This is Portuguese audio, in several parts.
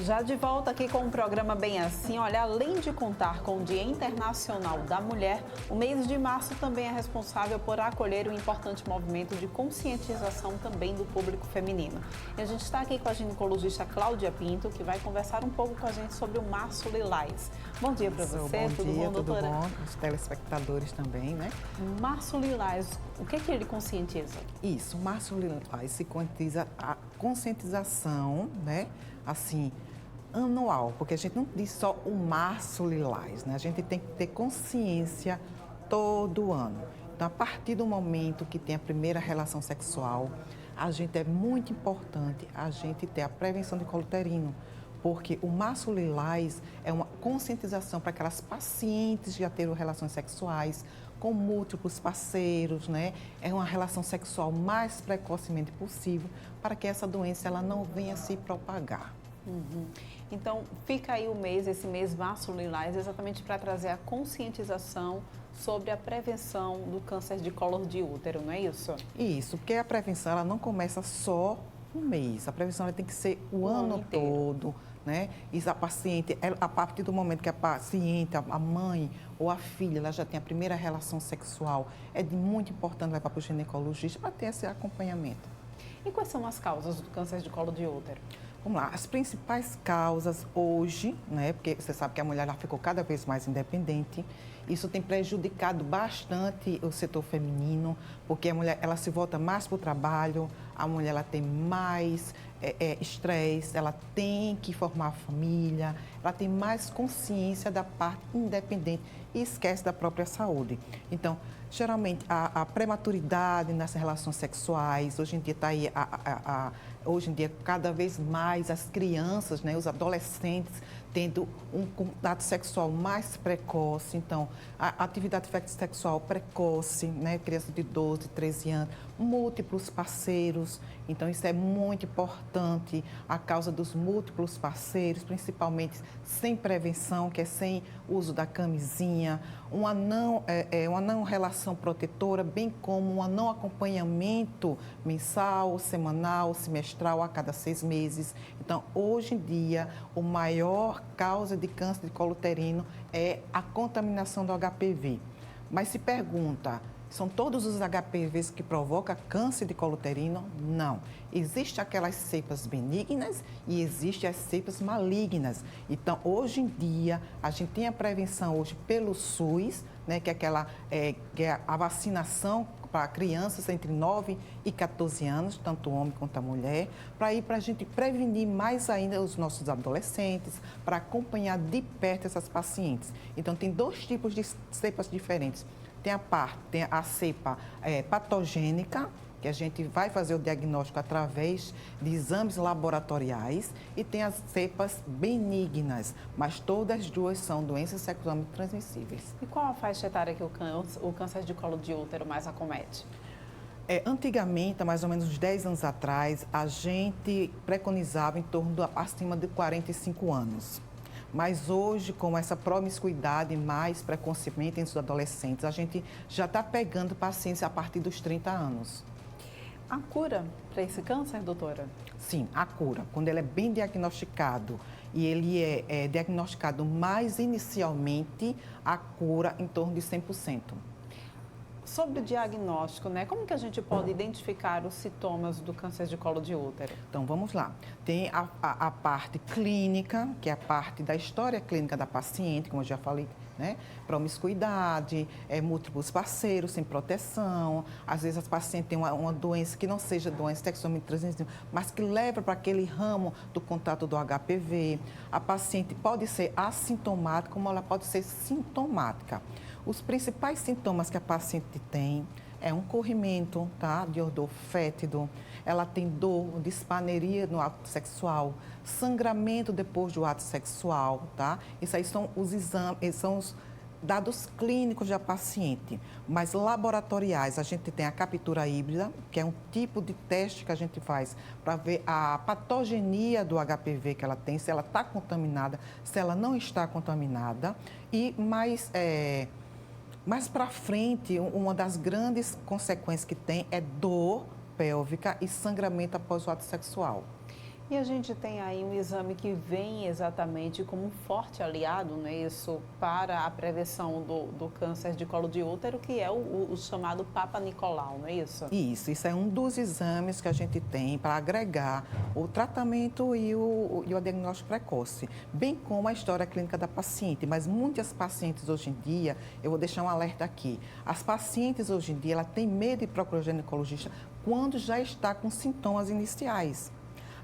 Já de volta aqui com o programa Bem Assim, olha, além de contar com o Dia Internacional da Mulher, o mês de março também é responsável por acolher um importante movimento de conscientização também do público feminino. E a gente está aqui com a ginecologista Cláudia Pinto, que vai conversar um pouco com a gente sobre o Março Lilás. Bom dia para você, tudo bom, doutora? Tudo bom, os telespectadores também, né? Março Lilás, o que ele conscientiza? Isso, o Março Lilás se conscientiza a conscientização, né? Assim, anual, porque a gente não diz só o Março Lilás, né? A gente tem que ter consciência todo ano. Então, a partir do momento que tem a primeira relação sexual, é muito importante a gente ter a prevenção de colo uterino, porque o Março Lilás é uma conscientização para aquelas pacientes que já tiveram relações sexuais com múltiplos parceiros, né? É uma relação sexual mais precocemente possível para que essa doença ela não venha a se propagar. Uhum. Então, fica aí esse mês Março Lilás, exatamente para trazer a conscientização sobre a prevenção do câncer de colo de útero, não é isso? Isso, porque a prevenção ela não começa só um mês, a prevenção ela tem que ser o ano todo, né? E a paciente, a partir do momento que a paciente, a mãe ou a filha, ela já tem a primeira relação sexual, é de muito importante levar para o ginecologista para ter esse acompanhamento. E quais são as causas do câncer de colo de útero? Vamos lá, as principais causas hoje, né, porque você sabe que a mulher ela ficou cada vez mais independente, isso tem prejudicado bastante o setor feminino, porque a mulher ela se volta mais para o trabalho, a mulher ela tem mais estresse, ela tem que formar família, ela tem mais consciência da parte independente e esquece da própria saúde. Então, geralmente, a prematuridade nas relações sexuais, hoje em dia está aí, hoje em dia, cada vez mais as crianças, né, os adolescentes, tendo um contato sexual mais precoce. Então, a atividade sexual precoce, né, criança de 12, 13 anos, múltiplos parceiros. Então, isso é muito importante, a causa dos múltiplos parceiros, principalmente sem prevenção, que é sem uso da camisinha, uma não relação protetora, bem como um não acompanhamento mensal, semanal, semestral, a cada 6 meses. Então, hoje em dia, a maior causa de câncer de colo uterino é a contaminação do HPV. Mas se pergunta, são todos os HPVs que provocam câncer de colo uterino? Não. Existem aquelas cepas benignas e existem as cepas malignas. Então, hoje em dia, a gente tem a prevenção hoje pelo SUS, né, que é a vacinação para crianças entre 9 e 14 anos, tanto o homem quanto a mulher, para a gente prevenir mais ainda os nossos adolescentes, para acompanhar de perto essas pacientes. Então, tem 2 tipos de cepas diferentes. Tem a cepa patogênica, que a gente vai fazer o diagnóstico através de exames laboratoriais, e tem as cepas benignas, mas todas as duas são doenças sexualmente transmissíveis. E qual a faixa etária que o câncer de colo de útero mais acomete? Antigamente, há mais ou menos uns 10 anos atrás, a gente preconizava em torno acima de 45 anos. Mas hoje, com essa promiscuidade mais precocemente entre os adolescentes, a gente já está pegando pacientes a partir dos 30 anos. A cura para esse câncer, doutora? Sim, a cura. Quando ele é bem diagnosticado e ele é diagnosticado mais inicialmente, a cura em torno de 100%. Sobre o diagnóstico, né? Como que a gente pode identificar os sintomas do câncer de colo de útero? Então, vamos lá. Tem a parte clínica, que é a parte da história clínica da paciente, como eu já falei, né? Promiscuidade, múltiplos parceiros, sem proteção. Às vezes, as pacientes têm uma doença que não seja doença sexualmente transmissível, mas que leva para aquele ramo do contato do HPV. A paciente pode ser assintomática, como ela pode ser sintomática. Os principais sintomas que a paciente tem é um corrimento, tá, de odor fétido, ela tem dor, dispaneria no ato sexual, sangramento depois do ato sexual, tá? Isso aí são os exames, são os dados clínicos da paciente, mas laboratoriais, a gente tem a captura híbrida, que é um tipo de teste que a gente faz para ver a patogenia do HPV que ela tem, se ela está contaminada, se ela não está contaminada, e mais para frente, uma das grandes consequências que tem é dor pélvica e sangramento após o ato sexual. E a gente tem aí um exame que vem exatamente como um forte aliado, não é isso, para a prevenção do câncer de colo de útero, que é o chamado Papa Nicolau, não é isso? Isso é um dos exames que a gente tem para agregar o tratamento e o diagnóstico precoce, bem como a história clínica da paciente. Mas muitas pacientes hoje em dia, eu vou deixar um alerta aqui, as pacientes hoje em dia, ela tem medo de procurar o ginecologista quando já está com sintomas iniciais.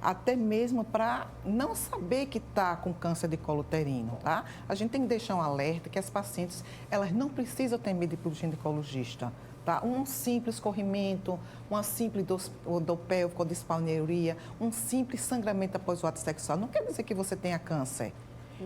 Até mesmo para não saber que está com câncer de colo uterino, tá? A gente tem que deixar um alerta que as pacientes, elas não precisam ter medo de ir para o ginecologista, tá? Um simples corrimento, uma simples dor pélvica ou dispareunia, um simples sangramento após o ato sexual, não quer dizer que você tenha câncer.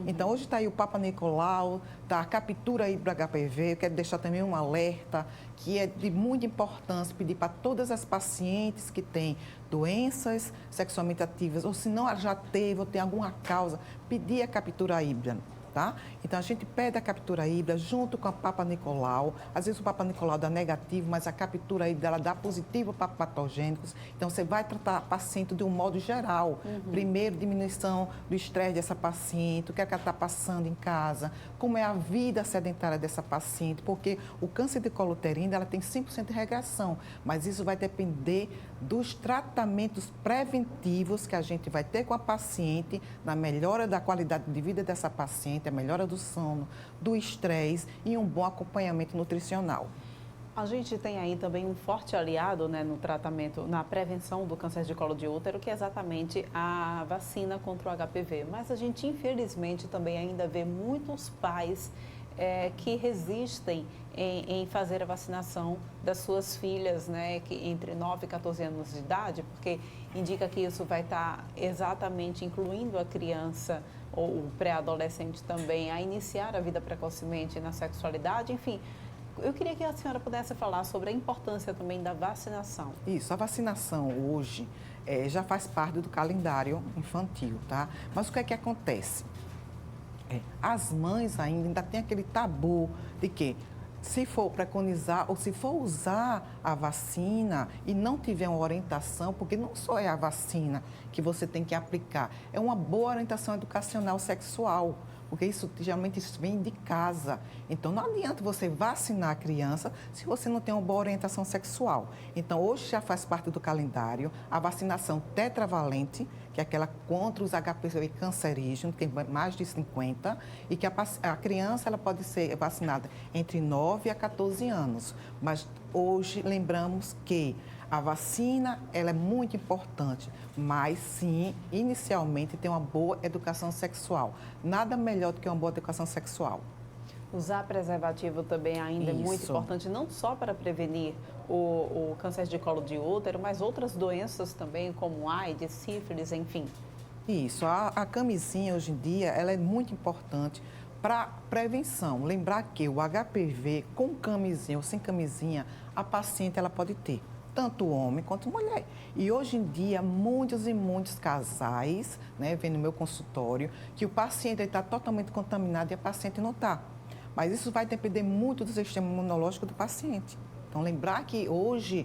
Então, hoje está aí o Papa Nicolau, tá a captura aí do HPV. Eu quero deixar também um alerta que é de muita importância pedir para todas as pacientes que têm doenças sexualmente ativas, ou se não já teve ou tem alguma causa, pedir a captura híbrida. Tá? Então, a gente pede a captura híbrida junto com a Papa Nicolau. Às vezes o Papa Nicolau dá negativo, mas a captura híbrida ela dá positivo para patogênicos. Então, você vai tratar a paciente de um modo geral. Primeiro, diminuição do estresse dessa paciente, o que é que ela está passando em casa, como é a vida sedentária dessa paciente, porque o câncer de colo uterino ela tem 100% de regressão, mas isso vai depender dos tratamentos preventivos que a gente vai ter com a paciente, na melhora da qualidade de vida dessa paciente, a melhora do sono, do estresse e um bom acompanhamento nutricional. A gente tem aí também um forte aliado, né, no tratamento, na prevenção do câncer de colo de útero, que é exatamente a vacina contra o HPV. Mas a gente, infelizmente, também ainda vê muitos pais que resistem em fazer a vacinação das suas filhas, né, que entre 9 e 14 anos de idade, porque indica que isso vai estar exatamente incluindo a criança ou o pré-adolescente também a iniciar a vida precocemente na sexualidade, enfim. Eu queria que a senhora pudesse falar sobre a importância também da vacinação. Isso, a vacinação hoje já faz parte do calendário infantil, tá? Mas o que é que acontece? As mães ainda têm aquele tabu de que se for preconizar ou se for usar a vacina e não tiver uma orientação, porque não só é a vacina que você tem que aplicar, é uma boa orientação educacional sexual, porque isso geralmente isso vem de casa. Então, não adianta você vacinar a criança se você não tem uma boa orientação sexual. Então, hoje já faz parte do calendário a vacinação tetravalente, que é aquela contra os HPV cancerígenos, tem mais de 50, e que a criança ela pode ser vacinada entre 9 a 14 anos. Mas hoje lembramos que a vacina ela é muito importante, mas sim, inicialmente tem uma boa educação sexual. Nada melhor do que uma boa educação sexual. Usar preservativo também ainda é muito importante, não só para prevenir o câncer de colo de útero, mas outras doenças também, como AIDS, sífilis, enfim. Isso, a camisinha hoje em dia ela é muito importante para prevenção. Lembrar que o HPV com camisinha ou sem camisinha, a paciente ela pode ter, tanto homem quanto mulher. E hoje em dia, muitos e muitos casais, né, vem no meu consultório, que o paciente está totalmente contaminado e a paciente não está. Mas isso vai depender muito do sistema imunológico do paciente. Então, lembrar que hoje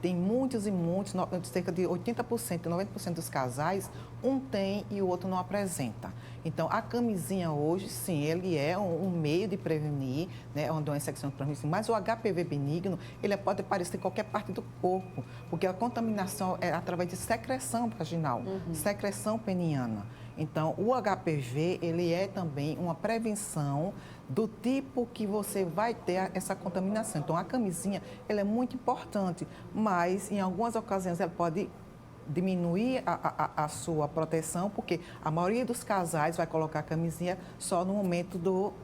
tem muitos e muitos, cerca de 80%, 90% dos casais, um tem e o outro não apresenta. Então, a camisinha hoje, sim, ele é um meio de prevenir, né, uma doença sexualmente transmissível, mas o HPV benigno, ele pode aparecer em qualquer parte do corpo, porque a contaminação é através de secreção vaginal, secreção peniana. Então, o HPV, ele é também uma prevenção do tipo que você vai ter essa contaminação. Então, a camisinha, ela é muito importante, mas em algumas ocasiões ela pode diminuir a sua proteção, porque a maioria dos casais vai colocar a camisinha só no momento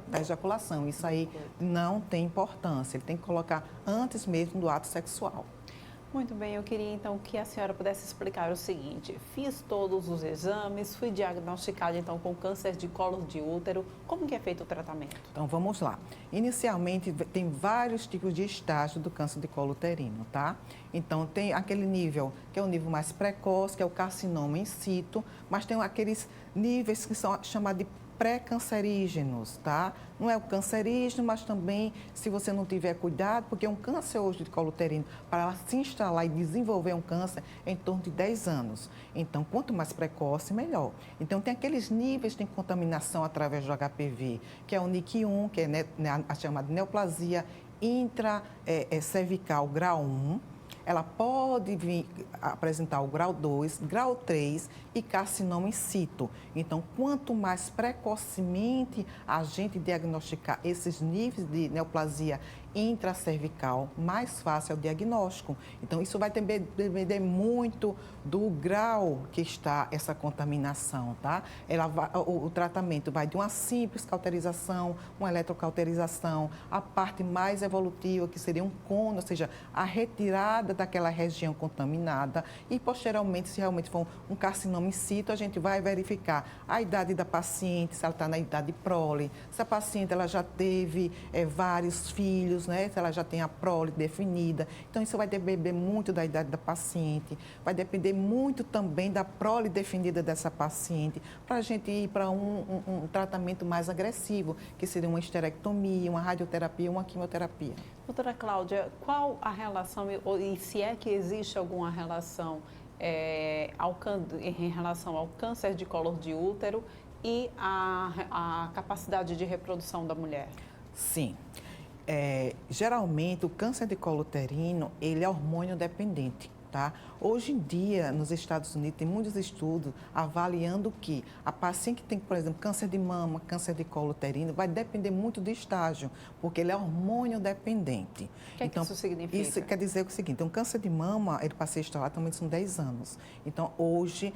da ejaculação. Isso aí não tem importância, ele tem que colocar antes mesmo do ato sexual. Muito bem, eu queria então que a senhora pudesse explicar o seguinte: fiz todos os exames, fui diagnosticada então com câncer de colo de útero, como que é feito o tratamento? Então vamos lá. Inicialmente tem vários tipos de estágio do câncer de colo uterino, tá? Então tem aquele nível que é o nível mais precoce, que é o carcinoma in situ, mas tem aqueles níveis que são chamados de pré-cancerígenos, tá? Não é o cancerígeno, mas também, se você não tiver cuidado, porque um câncer hoje de colo uterino, para ela se instalar e desenvolver um câncer, é em torno de 10 anos. Então, quanto mais precoce, melhor. Então, tem aqueles níveis de contaminação através do HPV, que é o NIC1, que é a chamada neoplasia intracervical grau 1. Ela pode vir apresentar o grau 2, grau 3 e carcinoma in situ. Então, quanto mais precocemente a gente diagnosticar esses níveis de neoplasia intracervical, mais fácil é o diagnóstico. Então, isso vai depender muito do grau que está essa contaminação, tá? O tratamento vai de uma simples cauterização, uma eletrocauterização, a parte mais evolutiva, que seria um cono, ou seja, a retirada daquela região contaminada e, posteriormente, se realmente for um carcinoma in situ, a gente vai verificar a idade da paciente, se ela está na idade prole, se a paciente ela já teve vários filhos, né? Se ela já tem a prole definida. Então, isso vai depender muito da idade da paciente, vai depender muito também da prole definida dessa paciente, para a gente ir para um tratamento mais agressivo, que seria uma esterectomia, uma radioterapia, uma quimioterapia. Doutora Cláudia, qual a relação, e se é que existe alguma relação em relação ao câncer de colo de útero e a capacidade de reprodução da mulher? Sim. Geralmente, o câncer de colo uterino, ele é hormônio dependente, tá? Hoje em dia, nos Estados Unidos, tem muitos estudos avaliando que a paciente que tem, por exemplo, câncer de mama, câncer de colo uterino, vai depender muito do estágio, porque ele é hormônio dependente. O que isso significa? Isso quer dizer o seguinte, um câncer de mama, ele para ser instalado, também são 10 anos. Então, hoje,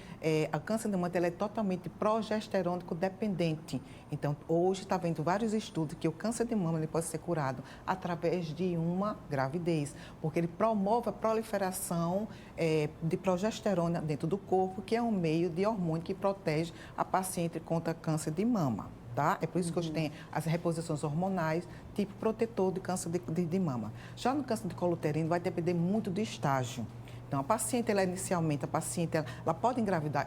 a câncer de mama, ele é totalmente progesterônico dependente. Então, hoje está vendo vários estudos que o câncer de mama ele pode ser curado através de uma gravidez, porque ele promove a proliferação de progesterona dentro do corpo, que é um meio de hormônio que protege a paciente contra câncer de mama. Tá? É por isso que hoje tem as reposições hormonais, tipo protetor de câncer de mama. Já no câncer de colo uterino vai depender muito do estágio. Então, a paciente, ela pode engravidar,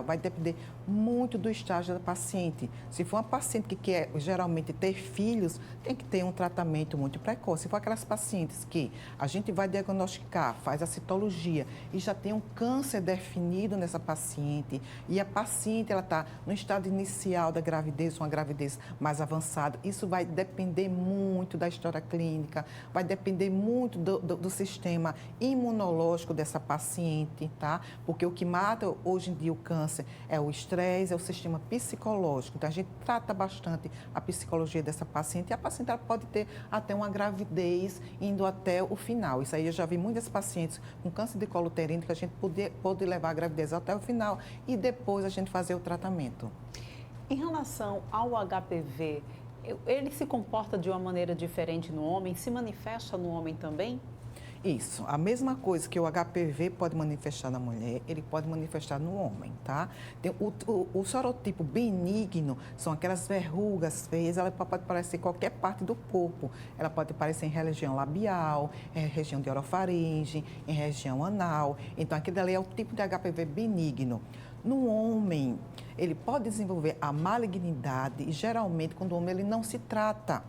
vai depender muito do estágio da paciente. Se for uma paciente que quer geralmente ter filhos, tem que ter um tratamento muito precoce. Se for aquelas pacientes que a gente vai diagnosticar, faz a citologia e já tem um câncer definido nessa paciente e a paciente ela está no estado inicial da gravidez, uma gravidez mais avançada, isso vai depender muito da história clínica, vai depender muito do sistema imunológico dessa paciente, tá? Porque o que mata hoje em dia o câncer é o estresse, é o sistema psicológico. Então, a gente trata bastante a psicologia dessa paciente e a paciente ela pode ter até uma gravidez indo até o final. Isso aí eu já vi muitas pacientes com câncer de colo uterino que a gente pode levar a gravidez até o final e depois a gente fazer o tratamento. Em relação ao HPV, ele se comporta de uma maneira diferente no homem? Se manifesta no homem também? Isso, a mesma coisa que o HPV pode manifestar na mulher, ele pode manifestar no homem, tá? Tem o sorotipo benigno são aquelas verrugas feias, ela pode aparecer em qualquer parte do corpo. Ela pode aparecer em região labial, em região de orofaringe, em região anal. Então, aquele ali é o tipo de HPV benigno. No homem, ele pode desenvolver a malignidade e geralmente quando o homem ele não se trata,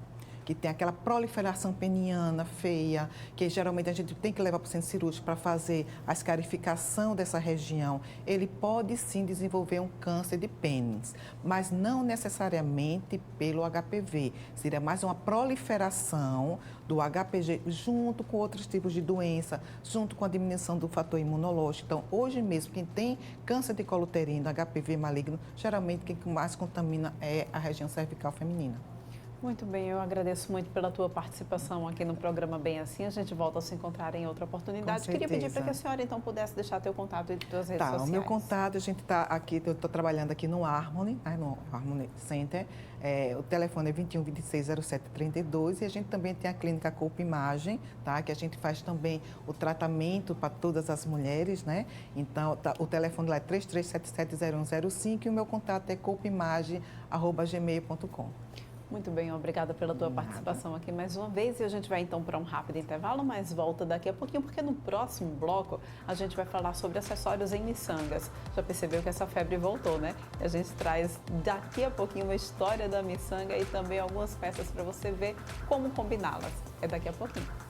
que tem aquela proliferação peniana feia, que geralmente a gente tem que levar para o centro cirúrgico para fazer a escarificação dessa região, ele pode sim desenvolver um câncer de pênis, mas não necessariamente pelo HPV. Seria mais uma proliferação do HPV junto com outros tipos de doença, junto com a diminuição do fator imunológico. Então, hoje mesmo, quem tem câncer de colo uterino, HPV maligno, geralmente quem mais contamina é a região cervical feminina. Muito bem, eu agradeço muito pela tua participação aqui no programa Bem Assim. A gente volta a se encontrar em outra oportunidade. Queria pedir para que a senhora, então, pudesse deixar teu contato e tuas redes sociais. O meu contato, a gente está aqui, eu estou trabalhando aqui no Harmony, no Harmony Center. O telefone é 21 26 07 32 e a gente também tem a clínica Corpo Imagem, tá? Que a gente faz também o tratamento para todas as mulheres, né? Então, o telefone lá é 33770105 e o meu contato é corpoimagem@gmail.com. Muito bem, obrigada pela tua participação aqui mais uma vez. E a gente vai então para um rápido intervalo, mas volta daqui a pouquinho, porque no próximo bloco a gente vai falar sobre acessórios em miçangas. Já percebeu que essa febre voltou, né? A gente traz daqui a pouquinho uma história da miçanga e também algumas peças para você ver como combiná-las. É daqui a pouquinho.